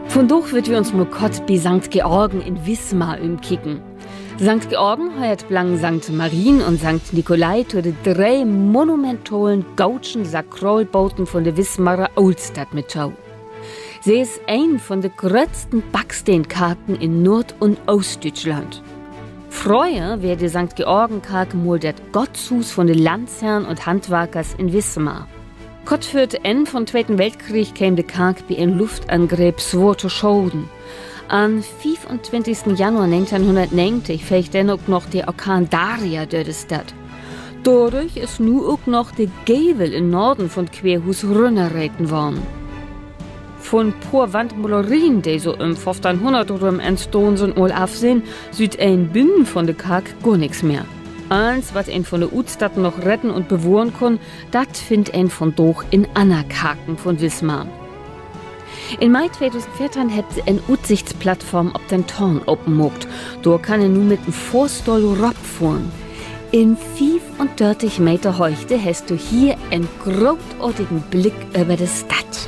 Von doch wird wir uns mal kurz bei St. Georgen in Wismar umkicken. St. Georgen heuert blang St. Marien und St. Nikolai zu den 3 monumentalen gautschen Sakralbauten von der Wismarer Oldstadt mit Schau. Sie ist ein von den größten Backsteinkarken in Nord- und Ostdeutschland. Früher wäre die St. Georgen-Karke mal das Gottshus von den Landherren und Handwerkers in Wismar. Kurz für das Ende vom Zweiten Weltkrieg kam die Karke bei einem Luftangriff schwer zu Schaden. Am 25. Januar 1990 fegt dann auch noch der Orkan Daria durch die Stadt. Dadurch ist nur auch noch der Gevel im Norden von Querhus runterreten worden. Von paar Wandmalerien, die so im 1500 rum entstanden sind, mal aufsehen, sieht ein Binnen von der Kark gar nichts mehr. Eins, was ein von der Utstadt noch retten und bewohnen kann, das findet ein von doch in Anna-Karken von Wismar. In Mai 2014 hat sie eine Aussichtsplattform auf den Torn aufgemacht. Da kann er nun mit dem Vorstall fahren. In 35 Meter Höhe hast du hier einen großartigen Blick über die Stadt.